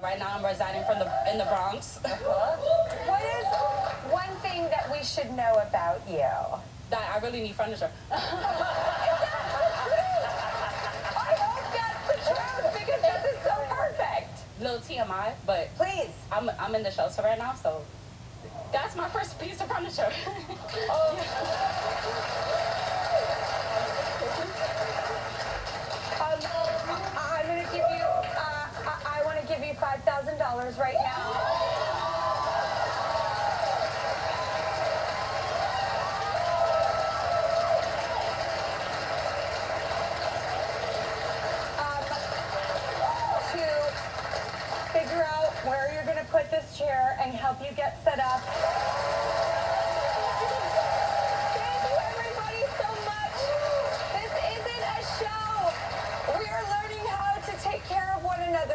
Right now I'm residing in the Bronx. What is one thing that we should know about you? That I really need furniture. I hope that's the truth because this is so perfect. Little TMI, but Please. I'm in the shelter right now, so that's my first piece of furniture. I'm going to give you, I want to give you $5,000 right now. To figure out where you're going to put this chair and help you get set up.